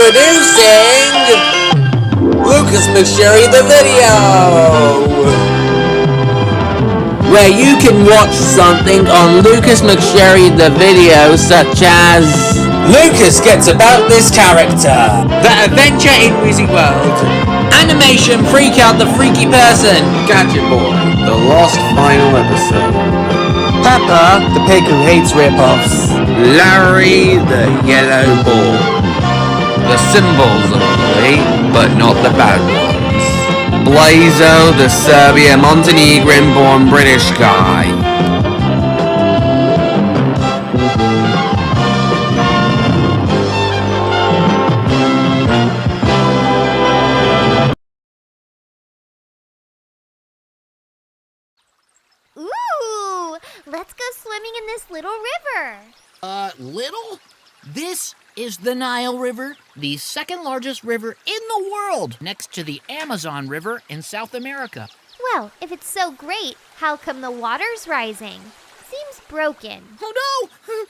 Introducing Lucas McSherry the video, where you can watch something on Lucas McSherry the video, such as Lucas gets about this character, The Adventure in Wheezy World, Animation Freak Out the Freaky Person, Gadget Boy, The Lost Final Episode, Peppa, the pig who hates rip-offs, Larry the Yellow Ball, the symbols of play, but not the bad ones, Blazo, the Serbia-Montenegrin-born British guy. Ooh, let's go swimming in this little river. Little? This is the Nile River, the second largest river in the world, next to the Amazon River in South America. Well, if it's so great, how come the water's rising? Seems broken. Oh no!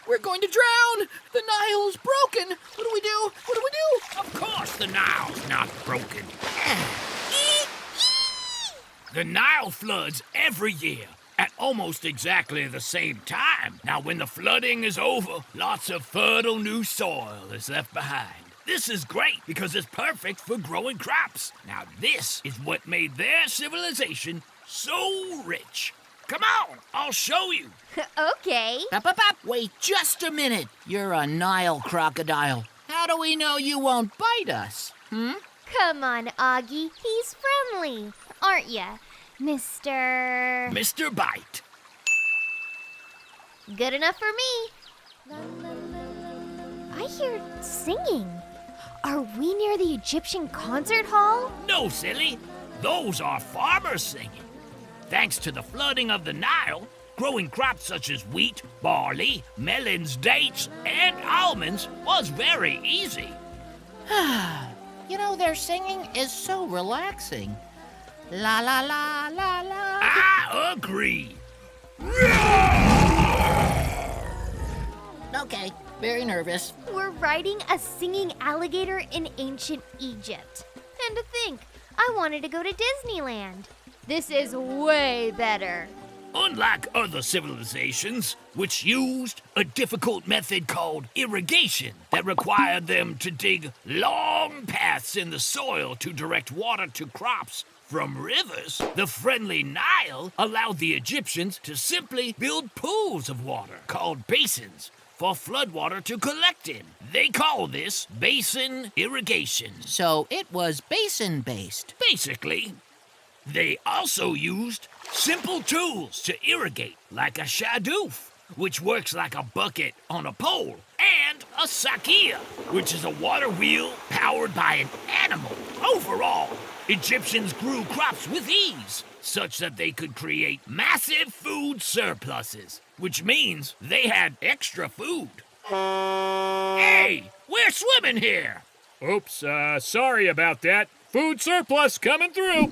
We're going to drown! The Nile is broken! What do we do? What do we do? Of course the Nile's not broken. The Nile floods every year at almost exactly the same time. Now, when the flooding is over, lots of fertile new soil is left behind. This is great because it's perfect for growing crops. Now, this is what made their civilization so rich. Come on, I'll show you. Okay. Up. Wait just a minute. You're a Nile crocodile. How do we know you won't bite us? Come on, Augie. He's friendly, aren't ya, Mr. Mr. Bite. Good enough for me. I hear singing. Are we near the Egyptian concert hall? No, silly. Those are farmers singing. Thanks to the flooding of the Nile, growing crops such as wheat, barley, melons, dates, and almonds was very easy. You know, their singing is so relaxing. La la la la la. I agree. Okay, very nervous. We're riding a singing alligator in ancient Egypt. And to think, I wanted to go to Disneyland. This is way better. Unlike other civilizations, which used a difficult method called irrigation that required them to dig long paths in the soil to direct water to crops from rivers, the friendly Nile allowed the Egyptians to simply build pools of water called basins for floodwater to collect in. They call this basin irrigation. So it was basin-based. Basically, they also used simple tools to irrigate, like a shadoof, which works like a bucket on a pole, and a sakia, which is a water wheel powered by an animal. Overall, Egyptians grew crops with ease, such that they could create massive food surpluses, which means they had extra food. Hey, we're swimming here! Oops, sorry about that. Food surplus coming through.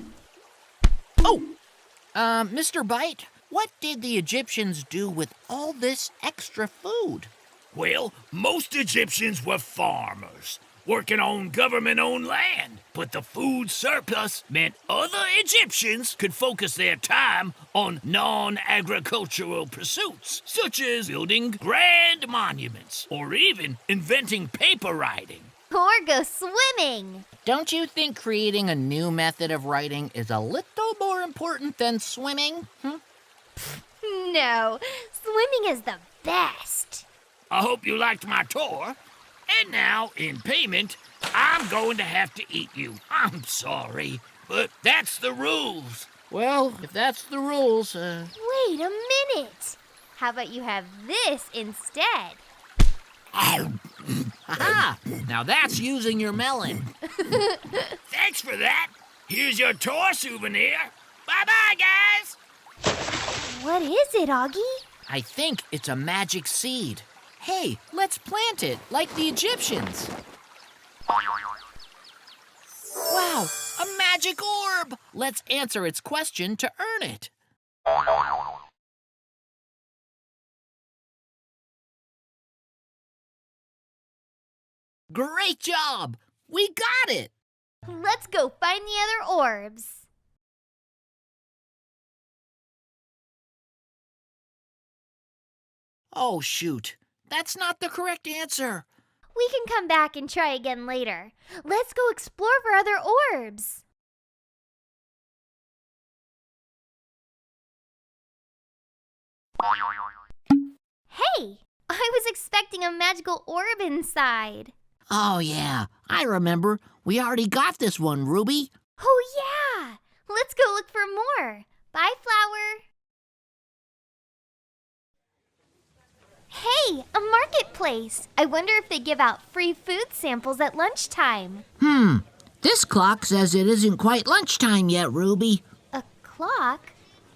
Mr. Bite, what did the Egyptians do with all this extra food? Well, most Egyptians were farmers, working on government-owned land. But the food surplus meant other Egyptians could focus their time on non-agricultural pursuits, such as building grand monuments, or even inventing paper writing. Or go swimming. Don't you think creating a new method of writing is a little more important than swimming? No, swimming is the best. I hope you liked my tour. And now, in payment, I'm going to have to eat you. I'm sorry, but that's the rules. Well, if that's the rules, Wait a minute. How about you have this instead? Aha! Now that's using your melon. Thanks for that. Here's your tour souvenir. Bye-bye, guys. What is it, Augie? I think it's a magic seed. Hey, let's plant it, like the Egyptians. Wow, a magic orb! Let's answer its question to earn it. Great job! We got it! Let's go find the other orbs. Oh, shoot. That's not the correct answer. We can come back and try again later. Let's go explore for other orbs. Hey, I was expecting a magical orb inside. Oh, yeah. I remember. We already got this one, Ruby. Oh, yeah. Let's go look for more. Bye, Flower. Hey, a marketplace. I wonder if they give out free food samples at lunchtime. This clock says it isn't quite lunchtime yet, Ruby. A clock?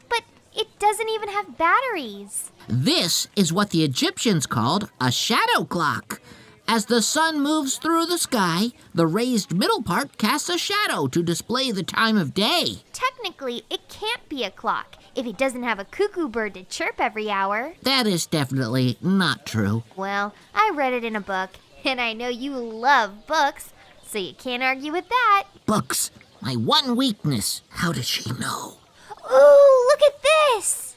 But it doesn't even have batteries. This is what the Egyptians called a shadow clock. As the sun moves through the sky, the raised middle part casts a shadow to display the time of day. Technically, it can't be a clock if it doesn't have a cuckoo bird to chirp every hour. That is definitely not true. Well, I read it in a book, and I know you love books, so you can't argue with that. Books, my one weakness. How did she know? Ooh, look at this!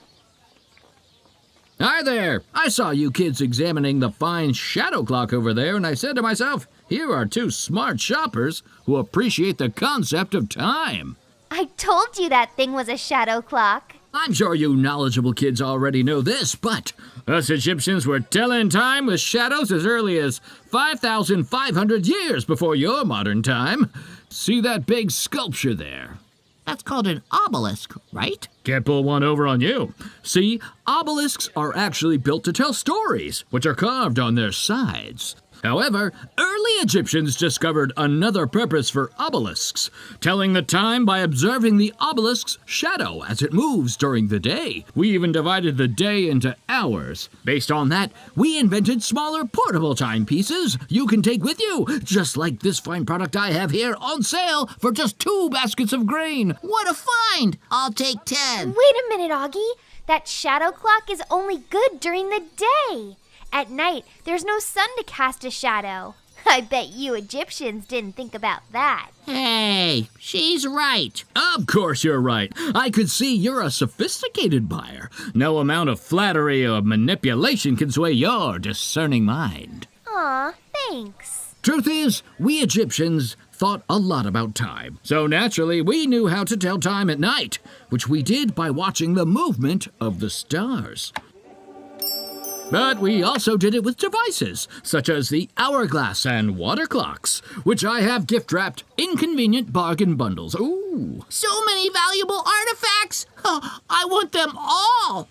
Hi there! I saw you kids examining the fine shadow clock over there, and I said to myself, here are two smart shoppers who appreciate the concept of time. I told you that thing was a shadow clock. I'm sure you knowledgeable kids already know this, but us Egyptians were telling time with shadows as early as 5,500 years before your modern time. See that big sculpture there? That's called an obelisk, right? Can't pull one over on you. See, obelisks are actually built to tell stories, which are carved on their sides. However, early Egyptians discovered another purpose for obelisks, telling the time by observing the obelisk's shadow as it moves during the day. We even divided the day into hours. Based on that, we invented smaller portable timepieces you can take with you, just like this fine product I have here on sale for just 2 baskets of grain. What a find! I'll take 10. Wait a minute, Augie. That shadow clock is only good during the day. At night, there's no sun to cast a shadow. I bet you Egyptians didn't think about that. Hey, she's right. Of course you're right. I could see you're a sophisticated buyer. No amount of flattery or manipulation can sway your discerning mind. Aw, thanks. Truth is, we Egyptians thought a lot about time. So naturally, we knew how to tell time at night, which we did by watching the movement of the stars. But we also did it with devices, such as the hourglass and water clocks, which I have gift-wrapped in convenient bargain bundles. Ooh. So many valuable artifacts! Oh, I want them all!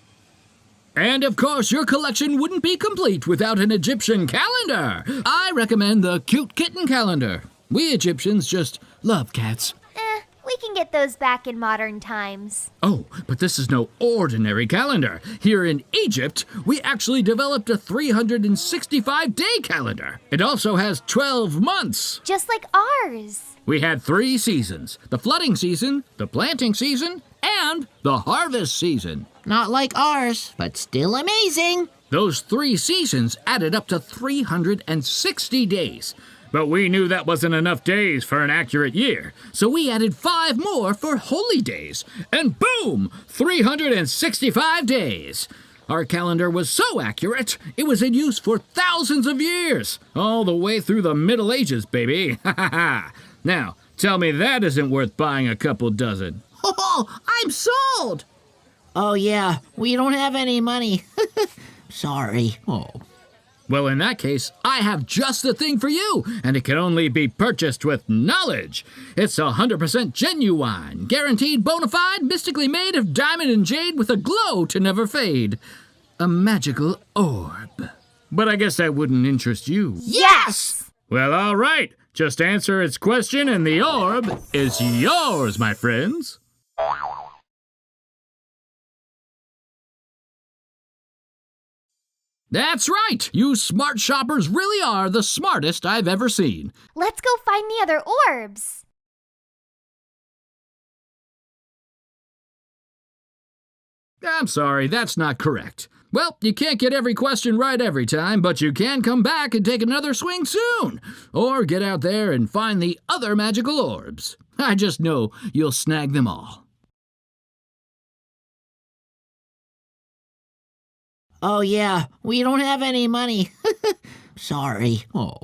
And of course, your collection wouldn't be complete without an Egyptian calendar. I recommend the Cute Kitten Calendar. We Egyptians just love cats. We can get those back in modern times. Oh, but this is no ordinary calendar. Here in Egypt, we actually developed a 365-day calendar. It also has 12 months. Just like ours. We had 3 seasons: the flooding season, the planting season, and the harvest season. Not like ours, but still amazing. Those 3 seasons added up to 360 days. But we knew that wasn't enough days for an accurate year, so we added 5 more for holy days. And boom! 365 days! Our calendar was so accurate, it was in use for thousands of years. All the way through the Middle Ages, baby. Ha ha ha! Now, tell me that isn't worth buying a couple dozen. Oh, I'm sold! Oh, yeah, we don't have any money. Sorry. Oh. Well, in that case, I have just the thing for you, and it can only be purchased with knowledge. It's 100% genuine, guaranteed bona fide, mystically made of diamond and jade with a glow to never fade. A magical orb. But I guess that wouldn't interest you. Yes! Well, all right. Just answer its question, and the orb is yours, my friends. That's right! You smart shoppers really are the smartest I've ever seen. Let's go find the other orbs. I'm sorry, that's not correct. Well, you can't get every question right every time, but you can come back and take another swing soon. Or get out there and find the other magical orbs. I just know you'll snag them all. Oh, yeah, we don't have any money. Sorry. Oh.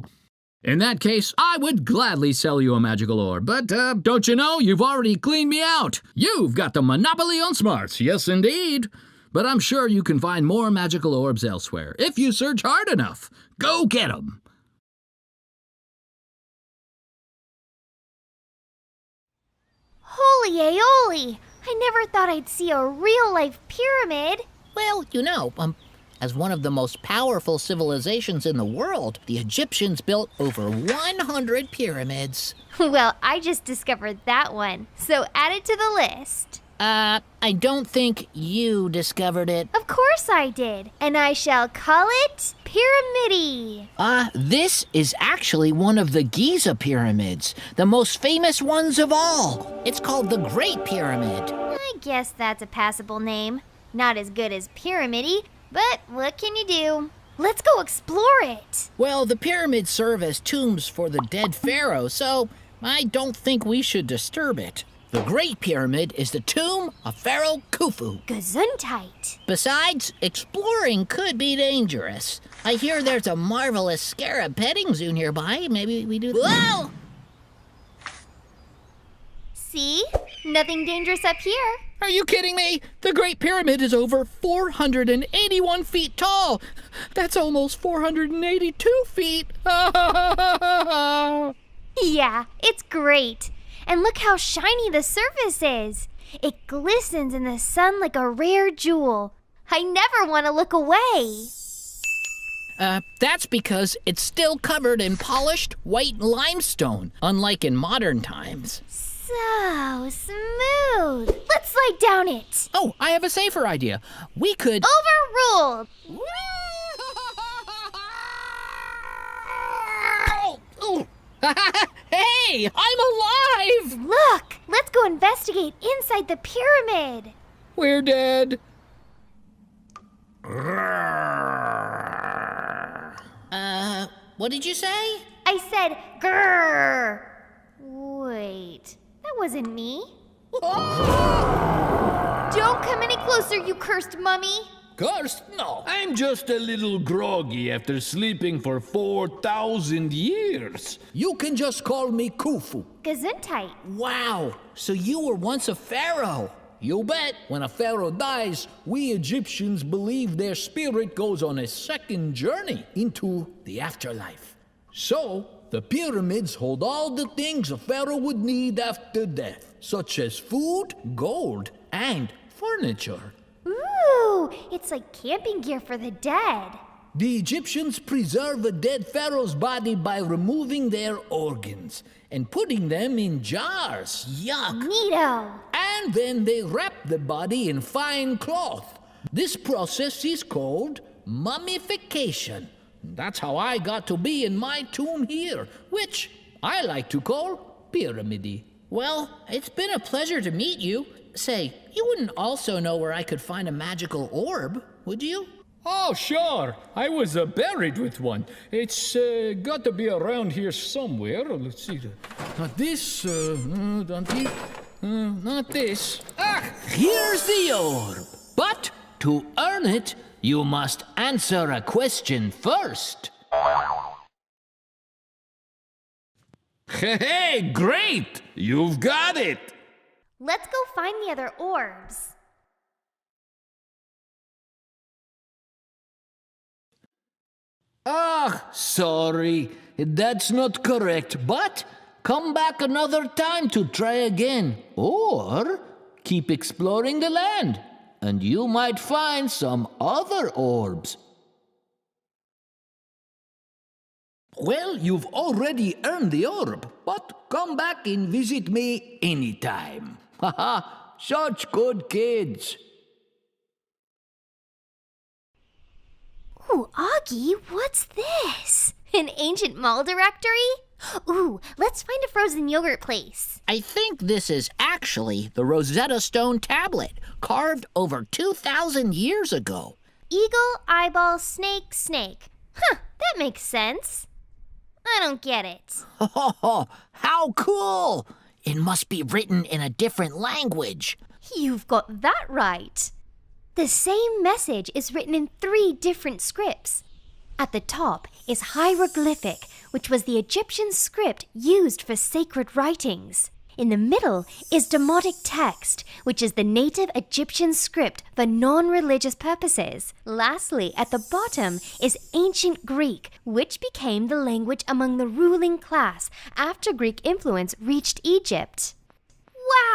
In that case, I would gladly sell you a magical orb, but don't you know, you've already cleaned me out. You've got the monopoly on smarts, yes indeed. But I'm sure you can find more magical orbs elsewhere, if you search hard enough. Go get 'em. Holy aioli! I never thought I'd see a real-life pyramid. Well, as one of the most powerful civilizations in the world, the Egyptians built over 100 pyramids. Well, I just discovered that one, so add it to the list. I don't think you discovered it. Of course I did, and I shall call it Pyramidi. This is actually one of the Giza pyramids, the most famous ones of all. It's called the Great Pyramid. I guess that's a passable name. Not as good as Pyramidi, but what can you do? Let's go explore it. Well, the pyramids serve as tombs for the dead pharaoh, so I don't think we should disturb it. The Great Pyramid is the tomb of Pharaoh Khufu. Gesundheit. Besides, exploring could be dangerous. I hear there's a marvelous scarab petting zoo nearby. Maybe we do that. Whoa! See? Nothing dangerous up here. Are you kidding me? The Great Pyramid is over 481 feet tall. That's almost 482 feet. Yeah, it's great. And look how shiny the surface is. It glistens in the sun like a rare jewel. I never want to look away. That's because it's still covered in polished white limestone, unlike in modern times. So smooth. Let's slide down it. Oh, I have a safer idea. We could... Overruled. Hey, I'm alive! Look, let's go investigate inside the pyramid. We're dead. What did you say? I said grrr. Wait, that wasn't me. Don't come any closer, you cursed mummy. Cursed? No. I'm just a little groggy after sleeping for 4,000 years. You can just call me Khufu. Gesundheit. Wow, so you were once a pharaoh. You bet. When a pharaoh dies, we Egyptians believe their spirit goes on a second journey into the afterlife. So, the pyramids hold all the things a pharaoh would need after death, such as food, gold, and furniture. Ooh, it's like camping gear for the dead. The Egyptians preserve a dead pharaoh's body by removing their organs and putting them in jars. Yuck. Neato. And then they wrap the body in fine cloth. This process is called mummification. That's how I got to be in my tomb here, which I like to call Pyramidi. Well, it's been a pleasure to meet you. Say, you wouldn't also know where I could find a magical orb, would you? Oh, sure. I was buried with one. It's got to be around here somewhere. Let's see. Not this, not this. Ah, here's the orb. But to earn it, you must answer a question first. Hey, great! You've got it! Let's go find the other orbs. Ah, sorry. That's not correct, but come back another time to try again. Or keep exploring the land, and you might find some other orbs. Well, you've already earned the orb, but come back and visit me anytime. Haha, such good kids. Ooh, Augie, what's this? An ancient mall directory? Ooh, let's find a frozen yogurt place. I think this is actually the Rosetta Stone tablet, carved over 2,000 years ago. eagle, eyeball, snake, snake. Huh, that makes sense. I don't get it. Oh, how cool! It must be written in a different language. You've got that right. The same message is written in 3 different scripts. At the top is hieroglyphic, which was the Egyptian script used for sacred writings. In the middle is Demotic text, which is the native Egyptian script for non-religious purposes. Lastly, at the bottom is Ancient Greek, which became the language among the ruling class after Greek influence reached Egypt.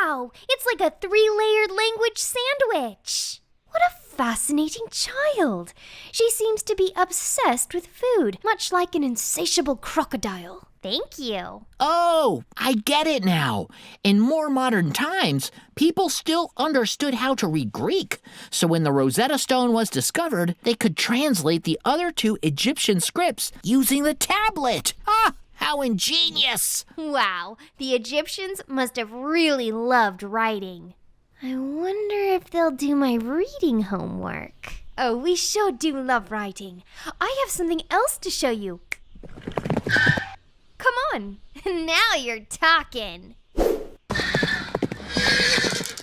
Wow! It's like a 3-layered language sandwich! What a fascinating child! She seems to be obsessed with food, much like an insatiable crocodile. Thank you. Oh, I get it now. In more modern times, people still understood how to read Greek. So when the Rosetta Stone was discovered, they could translate the other 2 Egyptian scripts using the tablet. Ah, how ingenious! Wow, the Egyptians must have really loved writing. I wonder if they'll do my reading homework. Oh, we sure do love writing. I have something else to show you. Come on, now you're talking.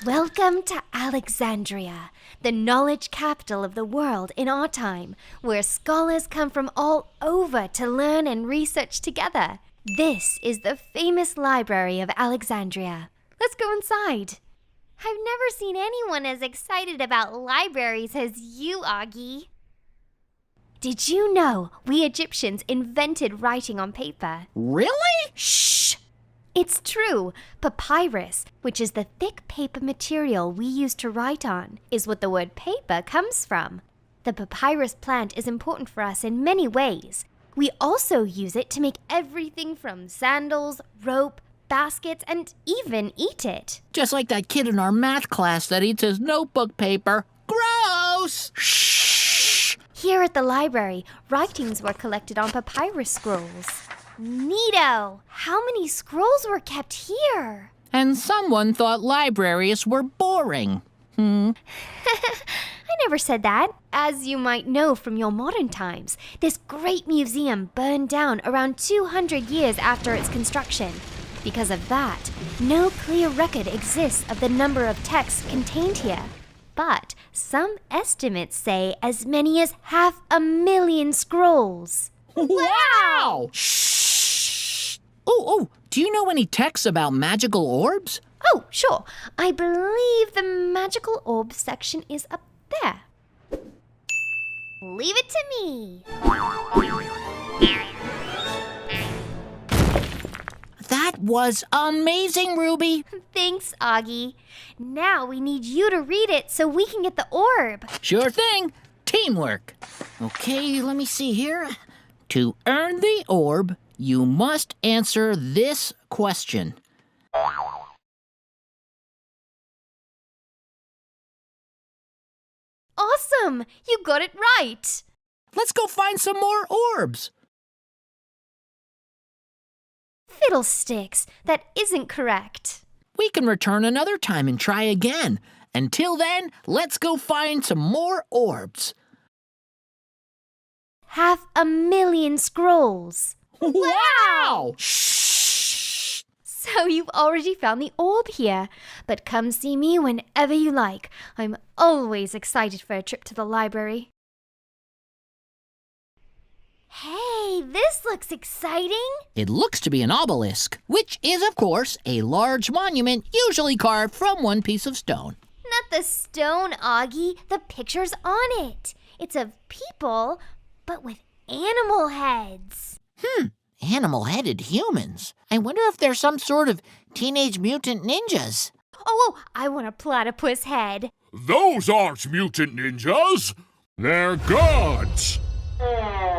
Welcome to Alexandria, the knowledge capital of the world in our time, where scholars come from all over to learn and research together. This is the famous Library of Alexandria. Let's go inside. I've never seen anyone as excited about libraries as you, Augie. Did you know we Egyptians invented writing on paper? Really? Shh! It's true. Papyrus, which is the thick paper material we use to write on, is what the word paper comes from. The papyrus plant is important for us in many ways. We also use it to make everything from sandals, rope, baskets, and even eat it. Just like that kid in our math class that eats his notebook paper. Gross! Shh! Here at the library, writings were collected on papyrus scrolls. Neato! How many scrolls were kept here? And someone thought libraries were boring. I never said that. As you might know from your modern times, this great museum burned down around 200 years after its construction. Because of that, no clear record exists of the number of texts contained here. But some estimates say as many as 500,000 scrolls. Wow! Shh! Oh, do you know any texts about magical orbs? Oh, sure. I believe the magical orb section is up there. Leave it to me. That was amazing, Ruby. Thanks, Augie. Now we need you to read it so we can get the orb. Sure thing. Teamwork. Okay, let me see here. To earn the orb, you must answer this question. Awesome! You got it right. Let's go find some more orbs. Fiddlesticks, that isn't correct. We can return another time and try again. Until then, let's go find some more orbs. 500,000 scrolls. Wow! Shh! So you've already found the orb here. But come see me whenever you like. I'm always excited for a trip to the library. Hey, this looks exciting. It looks to be an obelisk, which is, of course, a large monument usually carved from one piece of stone. Not the stone, Augie. The picture's on it. It's of people, but with animal heads. Animal-headed humans. I wonder if they're some sort of teenage mutant ninjas. Oh, I want a platypus head. Those aren't mutant ninjas. They're gods.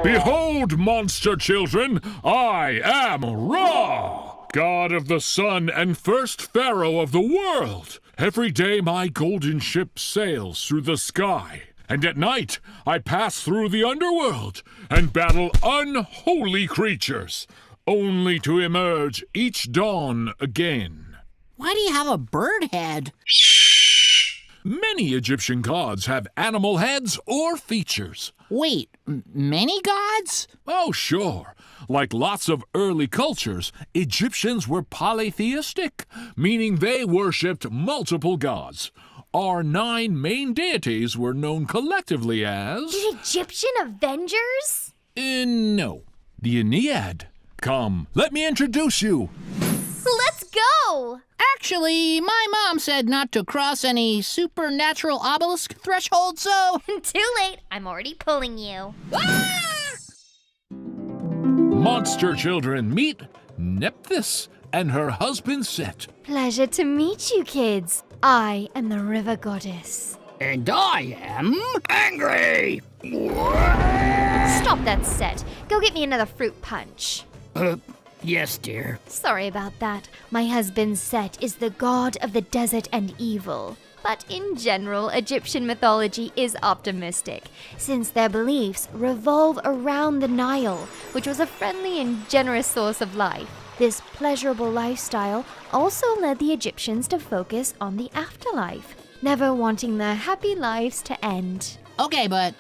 Behold, monster children, I am Ra, god of the sun and first pharaoh of the world. Every day my golden ship sails through the sky, and at night I pass through the underworld and battle unholy creatures, only to emerge each dawn again. Why do you have a bird head? Many Egyptian gods have animal heads or features. Wait, many gods? Oh, sure. Like lots of early cultures, Egyptians were polytheistic, meaning they worshipped multiple gods. Our 9 main deities were known collectively as... The Egyptian Avengers? No, the Aeneid. Come, let me introduce you. Let's go! Actually, my mom said not to cross any supernatural obelisk threshold, so... Too late. I'm already pulling you. Monster children, meet Nephthys and her husband Set. Pleasure to meet you, kids. I am the river goddess. And I am angry. Stop that, Set. Go get me another fruit punch. Yes, dear. Sorry about that. My husband Set is the god of the desert and evil. But in general, Egyptian mythology is optimistic, since their beliefs revolve around the Nile, which was a friendly and generous source of life. This pleasurable lifestyle also led the Egyptians to focus on the afterlife, never wanting their happy lives to end. Okay, but,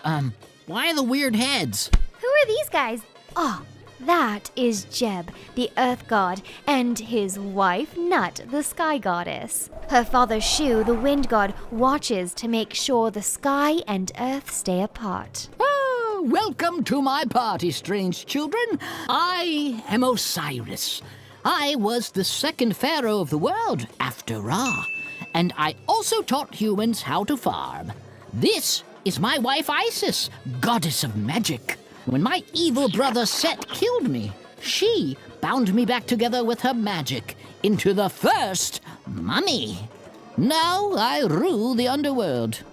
why the weird heads? Who are these guys? Oh, that is Jeb, the earth god, and his wife, Nut, the sky goddess. Her father, Shu, the wind god, watches to make sure the sky and earth stay apart. Oh, welcome to my party, strange children. I am Osiris. I was the second pharaoh of the world after Ra, and I also taught humans how to farm. This is my wife Isis, goddess of magic. When my evil brother Set killed me, she bound me back together with her magic into the first mummy. Now I rule the underworld.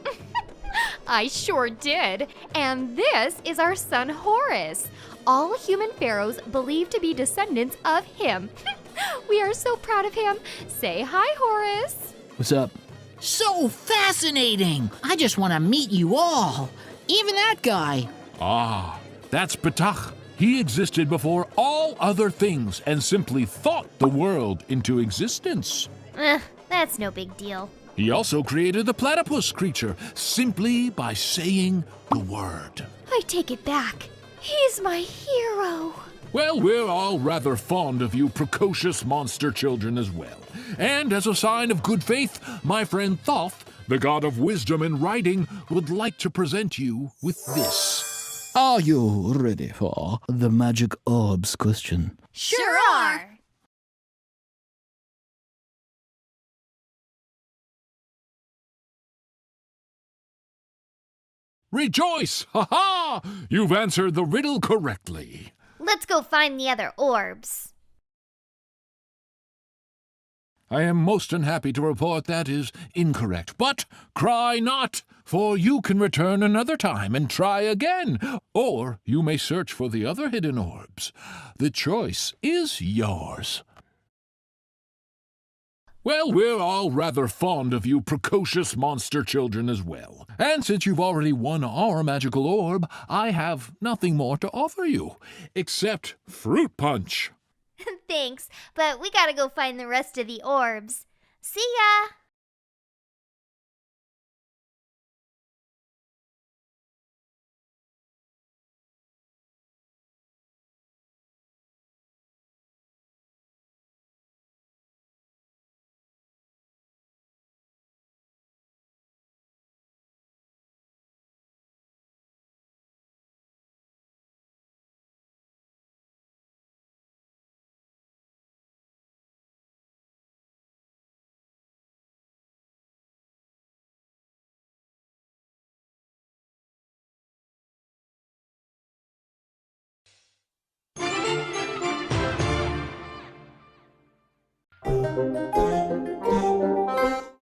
I sure did. And this is our son Horus. All human pharaohs believe to be descendants of him. We are so proud of him. Say hi, Horus. What's up? So fascinating! I just want to meet you all. Even that guy. Ah, that's Ptah. He existed before all other things and simply thought the world into existence. That's no big deal. He also created the platypus creature simply by saying the word. I take it back. He's my hero. Well, we're all rather fond of you precocious monster children as well. And as a sign of good faith, my friend Thoth, the god of wisdom and writing, would like to present you with this. Are you ready for the magic orbs question? Sure are. Rejoice! Ha ha! You've answered the riddle correctly. Let's go find the other orbs. I am most unhappy to report that is incorrect. But cry not, for you can return another time and try again. Or you may search for the other hidden orbs. The choice is yours. Well, we're all rather fond of you precocious monster children as well. And since you've already won our magical orb, I have nothing more to offer you, except fruit punch. Thanks, but we gotta go find the rest of the orbs. See ya!